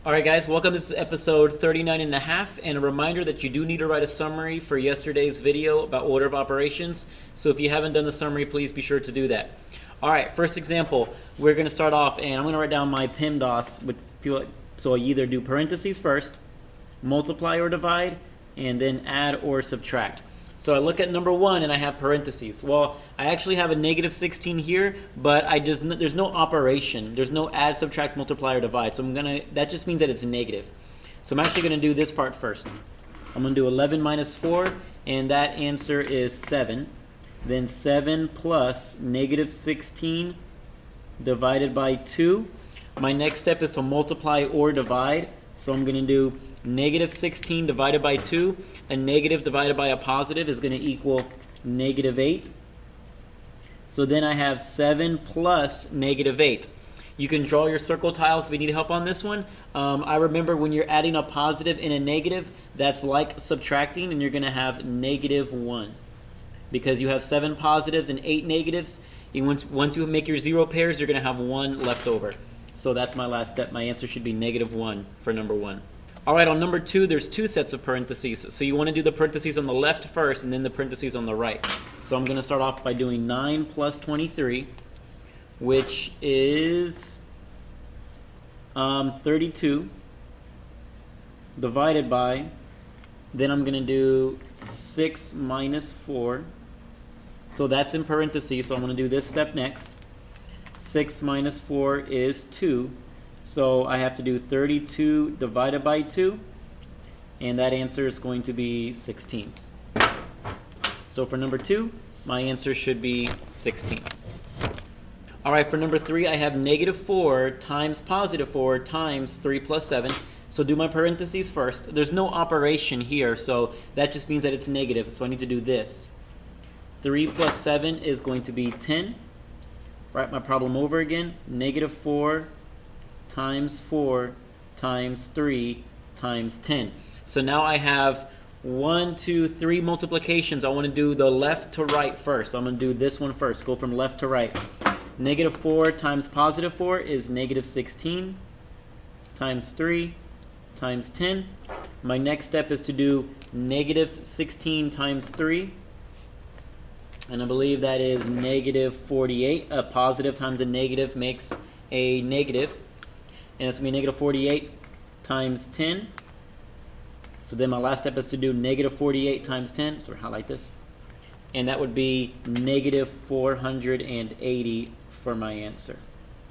Alright guys, welcome. This is episode 39.5, and a reminder that you do need to write a summary for yesterday's video about order of operations. So if you haven't done the summary, please be sure to do that. Alright, first example, we're going to start off, and I'm going to write down my PEMDAS. So I either do parentheses first, multiply or divide, and then add or subtract. So I look at number 1 and I have parentheses. Well, I actually have a negative 16 here, but there's no operation. There's no add, subtract, multiply, or divide. So that just means that it's negative. So I'm actually going to do this part first. I'm going to do 11 minus 4, and that answer is 7. Then 7 plus negative 16 divided by 2. My next step is to multiply or divide. So I'm going to do negative 16 divided by 2. A negative divided by a positive is going to equal negative 8. So then I have 7 plus negative 8. You can draw your circle tiles if you need help on this one. I remember when you're adding a positive and a negative, that's like subtracting, and you're going to have negative 1. Because you have 7 positives and 8 negatives. Once you make your 0 pairs, you're going to have 1 left over. So that's my last step. My answer should be negative 1 for number 1. Alright, on number 2, there's 2 sets of parentheses. So you want to do the parentheses on the left first and then the parentheses on the right. So I'm going to start off by doing 9 plus 23, which is 32, divided by, then I'm going to do 6 minus 4. So that's in parentheses, so I'm going to do this step next. 6 minus 4 is 2. So I have to do 32 divided by 2, and that answer is going to be 16. So for number 2, my answer should be 16. Alright, for number 3, I have negative 4 times positive 4 times 3 plus 7. So do my parentheses first. There's no operation here, so that just means that it's negative, so I need to do this. 3 plus 7 is going to be 10. Write my problem over again. Negative 4 times 4 times 3 times 10. So now I have 1, 2, 3 multiplications. I want to do the left to right first. I'm going to do this one first. Go from left to right. Negative 4 times positive 4 is negative 16 times 3 times 10. My next step is to do negative 16 times 3. And I believe that is negative 48. A positive times a negative makes a negative. And it's going to be negative 48 times 10. So then my last step is to do negative 48 times 10. So highlight this. And that would be negative 480 for my answer.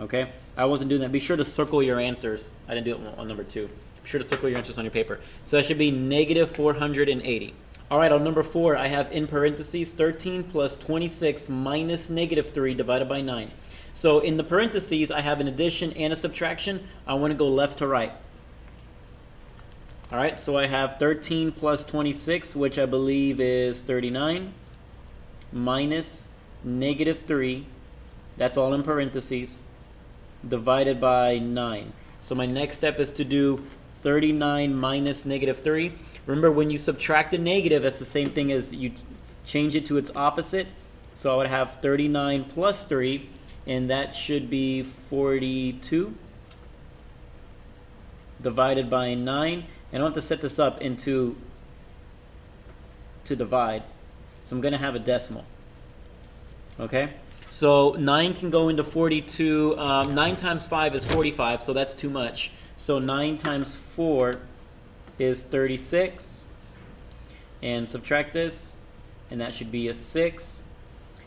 Okay? I wasn't doing that. Be sure to circle your answers. I didn't do it on number 2. Be sure to circle your answers on your paper. So that should be negative 480. Alright, on number 4, I have in parentheses 13 plus 26 minus negative 3 divided by 9. So in the parentheses, I have an addition and a subtraction. I want to go left to right. Alright, so I have 13 plus 26, which I believe is 39, minus negative 3, that's all in parentheses, divided by 9. So my next step is to do 39 minus negative 3. Remember, when you subtract a negative, that's the same thing as you change it to its opposite. So I would have 39 plus 3, and that should be 42 divided by 9. And I want to set this up to divide. So I'm going to have a decimal. Okay? So 9 can go into 42. 9 times 5 is 45, so that's too much. So 9 times 4 is 36. And subtract this, and that should be a 6.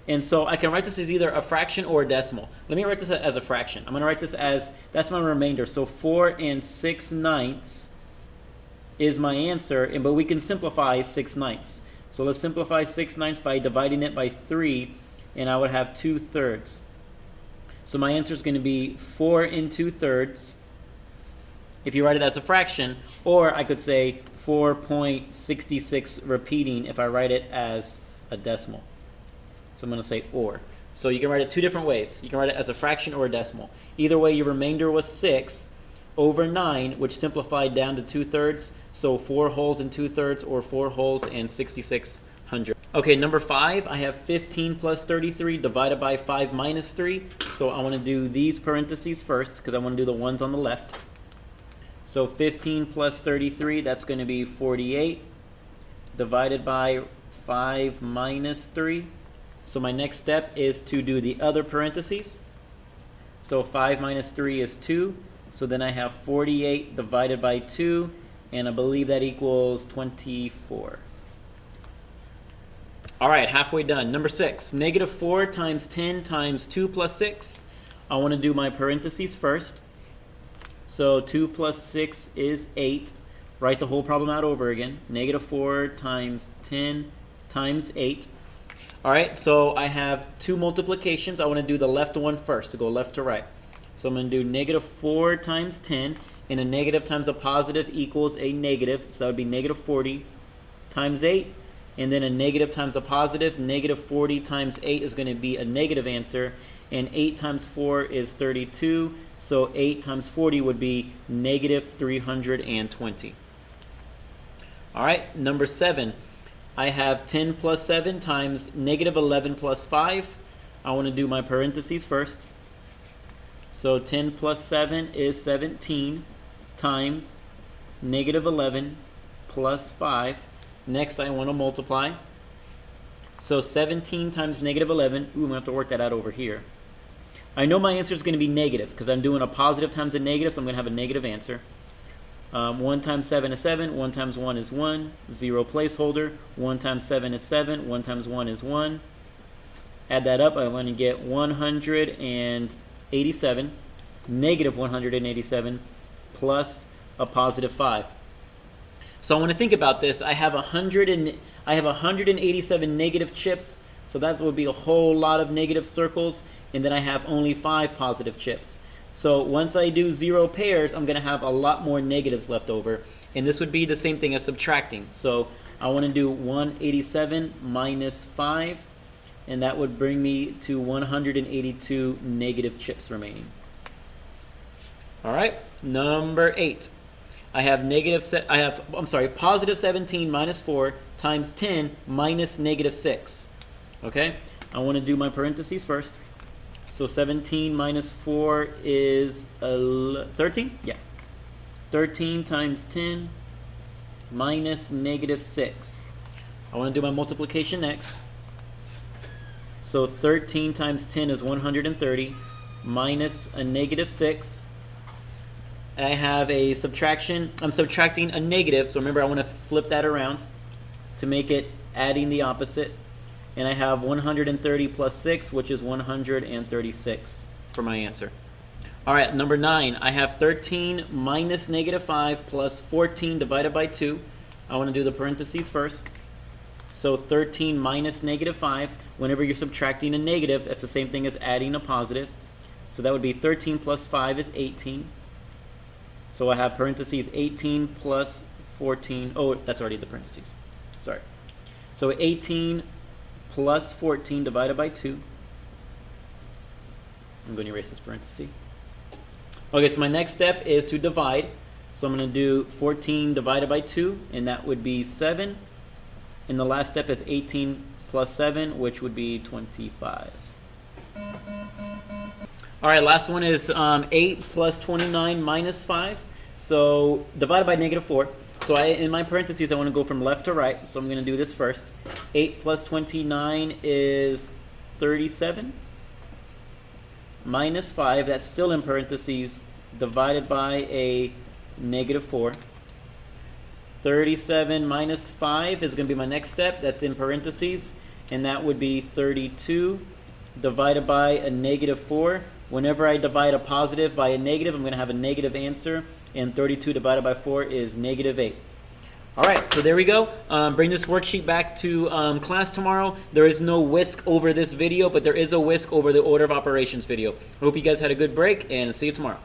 And so I can write this as either a fraction or a decimal. Let me write this as a fraction. I'm going to write this as, that's my remainder. So 4 6/9 is my answer, but we can simplify 6/9. So let's simplify 6/9 by dividing it by 3, and I would have 2/3. So my answer is going to be 4 2/3 if you write it as a fraction, or I could say 4.66 repeating if I write it as a decimal. So I'm going to say or. So you can write it 2 different ways. You can write it as a fraction or a decimal. Either way, your remainder was 6 over 9, which simplified down to 2/3. So 4 wholes and 2/3, or 4 wholes and 66/100. Okay, number 5, I have 15 plus 33 divided by 5 minus 3. So I want to do these parentheses first because I want to do the ones on the left. So 15 plus 33, that's going to be 48, divided by 5 minus 3. So my next step is to do the other parentheses. So 5 minus 3 is 2. So then I have 48 divided by 2, and I believe that equals 24. All right, halfway done. Number 6, negative 4 times 10 times 2 plus 6. I want to do my parentheses first. So 2 plus 6 is 8. Write the whole problem out over again. Negative 4 times 10 times 8. All right, so I have two multiplications. I want to do the left one first, to go left to right. So I'm going to do negative 4 times 10, and a negative times a positive equals a negative. So that would be negative 40 times 8. And then a negative times a positive, negative 40 times 8 is going to be a negative answer. And 8 times 4 is 32. So 8 times 40 would be negative 320. All right, number 7. I have 10 plus 7 times negative 11 plus 5. I want to do my parentheses first. So 10 plus 7 is 17 times negative 11 plus 5. Next, I want to multiply. So 17 times negative 11. Ooh, I'm going to have to work that out over here. I know my answer is going to be negative because I'm doing a positive times a negative, so I'm going to have a negative answer. 1 times 7 is 7. 1 times 1 is 1. 0 placeholder. 1 times 7 is 7. 1 times 1 is 1. Add that up. I'm going to get 187. Negative 187 plus a positive 5. So I want to think about this. I have 187 negative chips, so that would be a whole lot of negative circles, and then I have only 5 positive chips. So once I do 0 pairs, I'm going to have a lot more negatives left over, and this would be the same thing as subtracting. So I want to do 187 minus 5, and that would bring me to 182 negative chips remaining. All right, number 8. I have positive 17 minus 4 times 10 minus negative 6. Okay, I want to do my parentheses first. So 17 minus 4 is 13? Yeah. 13 times 10 minus negative 6. I want to do my multiplication next. So 13 times 10 is 130 minus a negative 6. I have a subtraction. I'm subtracting a negative, so remember I want to flip that around to make it adding the opposite. And I have 130 plus 6, which is 136 for my answer. All right, number 9. I have 13 minus negative 5 plus 14 divided by 2. I want to do the parentheses first. So 13 minus negative 5. Whenever you're subtracting a negative, that's the same thing as adding a positive. So that would be 13 plus 5 is 18. So I have parentheses 18 plus 14. Oh, that's already the parentheses. Sorry. So 18 plus 14 divided by 2. I'm going to erase this parenthesis. Okay, so my next step is to divide. So I'm going to do 14 divided by 2, and that would be 7. And the last step is 18 plus 7, which would be 25. All right, last one is 8 plus 29 minus 5. So divided by negative 4. So in my parentheses, I want to go from left to right. So I'm going to do this first. 8 plus 29 is 37. Minus 5, that's still in parentheses, divided by a negative 4. 37 minus 5 is going to be my next step. That's in parentheses. And that would be 32 divided by a negative 4. Whenever I divide a positive by a negative, I'm going to have a negative answer. And 32 divided by 4 is negative 8. All right, so there we go. Bring this worksheet back to class tomorrow. There is no whisk over this video, but there is a whisk over the order of operations video. I hope you guys had a good break, and see you tomorrow.